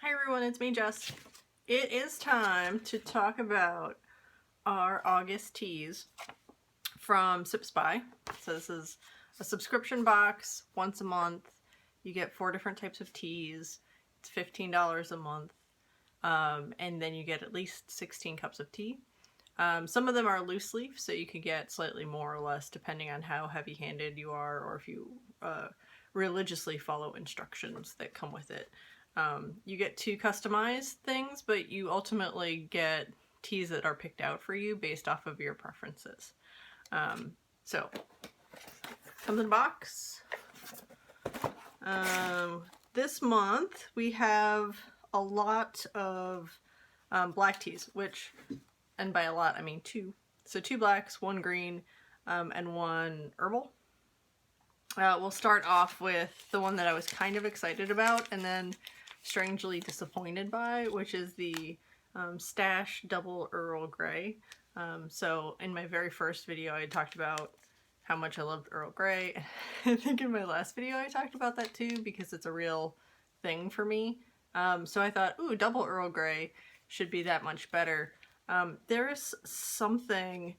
Hi everyone, it's me, Jess. It is time to talk about our August teas from Sip Spy. So this is a subscription box once a month. You get 4 different types of teas. It's $15 a month. And then you get at least 16 cups of tea. Some of them are loose leaf, so you can get slightly more or less depending on how heavy-handed you are or if you religiously follow instructions that come with it. You get 2 customized things, but you ultimately get teas that are picked out for you based off of your preferences. So, comes in a box. This month we have a lot of black teas, which, and by a lot I mean 2. So 2 blacks, 1 green, and 1 herbal. We'll start off with the one that I was kind of excited about and then strangely disappointed by, which is the Stash Double Earl Grey. So in my very first video I talked about how much I loved Earl Grey. I think in my last video I talked about that too because it's a real thing for me. So I thought, ooh, Double Earl Grey should be that much better. There's something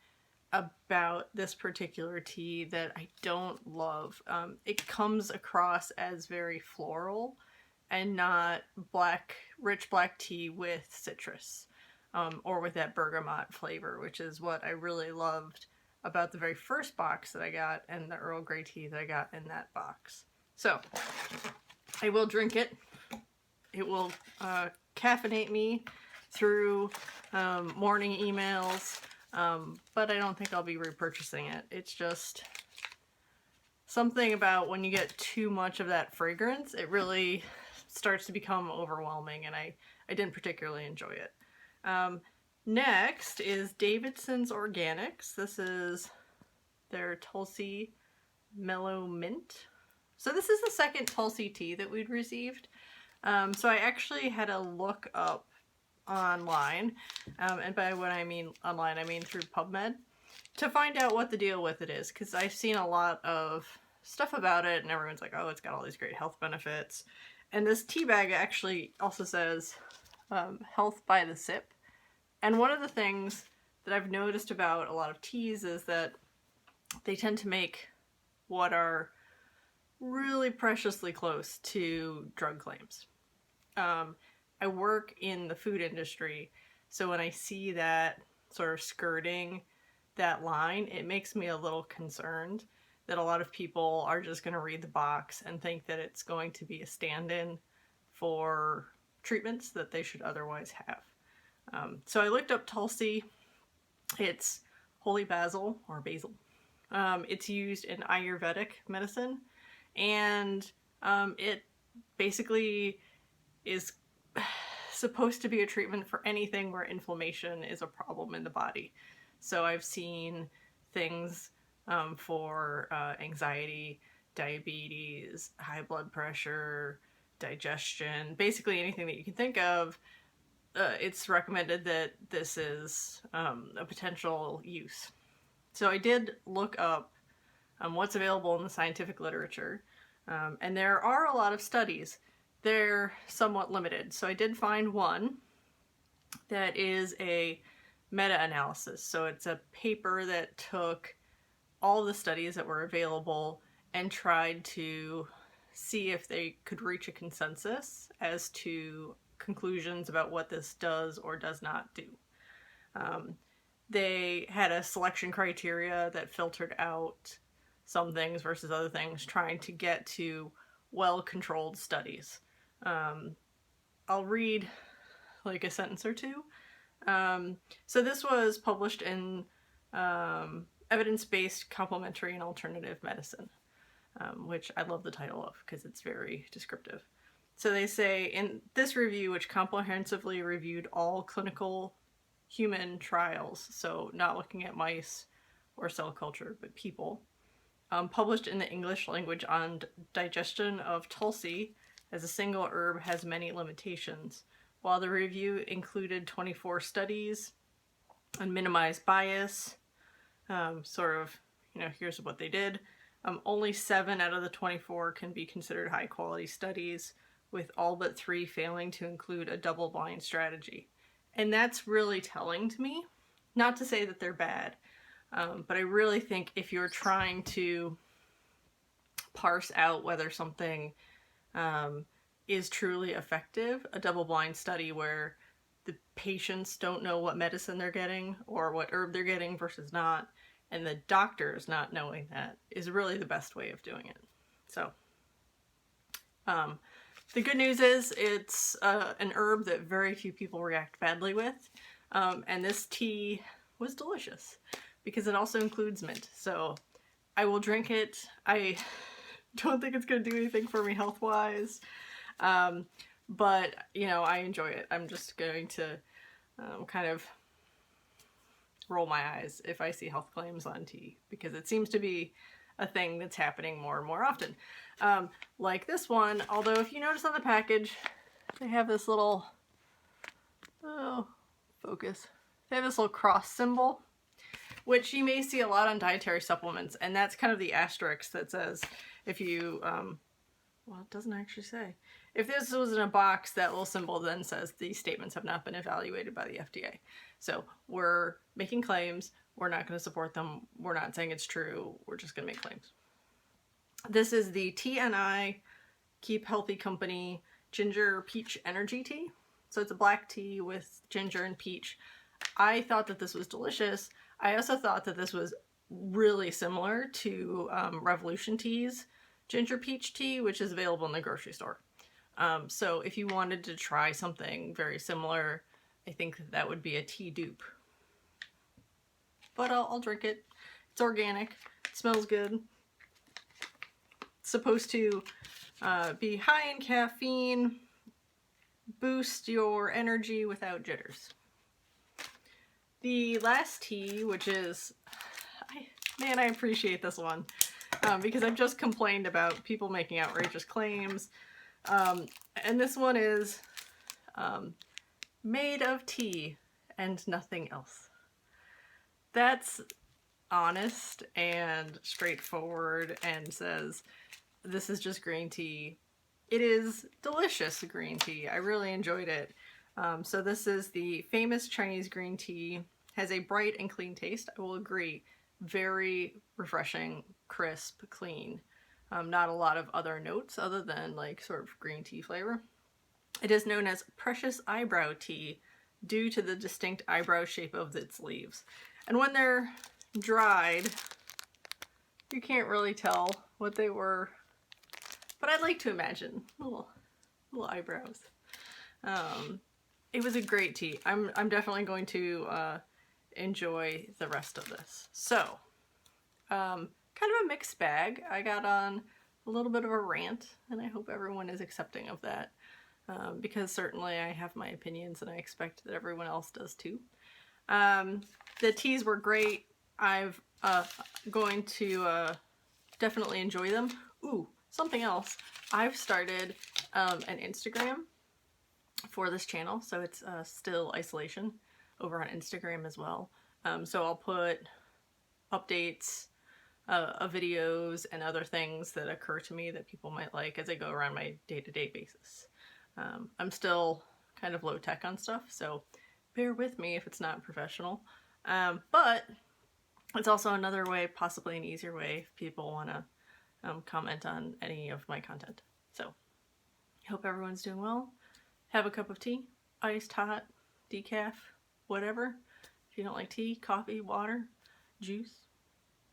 about this particular tea that I don't love. It comes across as very floral and not rich black tea with citrus, or with that bergamot flavor, which is what I really loved about the very first box that I got and the Earl Grey tea that I got in that box. So, I will drink it. It will caffeinate me through morning emails, but I don't think I'll be repurchasing it. It's just something about when you get too much of that fragrance, it really starts to become overwhelming, and I didn't particularly enjoy it. Next is Davidsons Organics. This is their Tulsi Mellow Mint. So this is the second Tulsi tea that we'd received. So I actually had to look up online, and by what I mean online, I mean through PubMed, to find out what the deal with it is, because I've seen a lot of stuff about it and everyone's like, oh, it's got all these great health benefits. And this tea bag actually also says health by the sip. And one of the things that I've noticed about a lot of teas is that they tend to make what are really preciously close to drug claims. I work in the food industry, so when I see that sort of skirting that line, it makes me a little concerned that a lot of people are just going to read the box and think that it's going to be a stand-in for treatments that they should otherwise have. So I looked up Tulsi. It's holy basil, or basil. It's used in Ayurvedic medicine, and it basically is supposed to be a treatment for anything where inflammation is a problem in the body. So I've seen things for anxiety, diabetes, high blood pressure, digestion, basically anything that you can think of. It's recommended that this is a potential use. So I did look up what's available in the scientific literature, and there are a lot of studies. They're somewhat limited. So I did find one that is a meta-analysis. So it's a paper that took all the studies that were available and tried to see if they could reach a consensus as to conclusions about what this does or does not do. They had a selection criteria that filtered out some things versus other things, trying to get to well-controlled studies. I'll read like a sentence or two. So this was published in Evidence-Based Complementary and Alternative Medicine, which I love the title of because it's very descriptive. So they say, in this review, which comprehensively reviewed all clinical human trials, so not looking at mice or cell culture, but people, published in the English language on digestion of Tulsi as a single herb has many limitations. While the review included 24 studies and minimized bias, sort of, here's what they did. Only 7 out of the 24 can be considered high quality studies, with all but 3 failing to include a double-blind strategy. And that's really telling to me. Not to say that they're bad, but I really think if you're trying to parse out whether something is truly effective, a double-blind study where the patients don't know what medicine they're getting or what herb they're getting versus not, and the doctors not knowing that, is really the best way of doing it. So, the good news is it's an herb that very few people react badly with, and this tea was delicious because it also includes mint. So I will drink it. I don't think it's going to do anything for me health-wise, but, you know, I enjoy it. I'm just going to kind of roll my eyes if I see health claims on tea, because it seems to be a thing that's happening more and more often. Like this one, although if you notice on the package, they have this little, oh, focus. They have this little cross symbol, which you may see a lot on dietary supplements, and that's kind of the asterisk that says if you, well, it doesn't actually say. If this was in a box, that little symbol then says these statements have not been evaluated by the FDA. So we're making claims, we're not going to support them, we're not saying it's true, we're just going to make claims. This is the TNI Keep Healthy Company Ginger Peach Energy Tea. So it's a black tea with ginger and peach. I thought that this was delicious. I also thought that this was really similar to Revolution Tea's ginger peach tea, which is available in the grocery store. So if you wanted to try something very similar, I think that would be a tea dupe. But I'll drink it. It's organic. It smells good. It's supposed to be high in caffeine, boost your energy without jitters. The last tea, which is, man, I appreciate this one, because I've just complained about people making outrageous claims. And this one is made of tea and nothing else. That's honest and straightforward and says, this is just green tea. It is delicious green tea. I really enjoyed it. So this is the famous Chinese green tea. Has a bright and clean taste. I will agree. Very refreshing, crisp, clean. Not a lot of other notes other than like sort of green tea flavor. It is known as precious eyebrow tea due to the distinct eyebrow shape of its leaves. And when they're dried, you can't really tell what they were, but I'd like to imagine little eyebrows. It was a great tea. I'm definitely going to enjoy the rest of this. So, kind of a mixed bag. I got on a little bit of a rant, and I hope everyone is accepting of that, because certainly I have my opinions, and I expect that everyone else does too. The teas were great. I'm going to definitely enjoy them. Ooh, something else. I've started an Instagram for this channel, so it's still isolation over on Instagram as well. So I'll put updates of videos and other things that occur to me that people might like as I go around my day-to-day basis. I'm still kind of low tech on stuff, so bear with me if it's not professional. But it's also another way, possibly an easier way, if people want to comment on any of my content. So I hope everyone's doing well. Have a cup of tea, iced, hot, decaf, whatever. If you don't like tea, coffee, water, juice,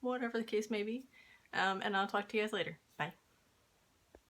whatever the case may be. And I'll talk to you guys later. Bye.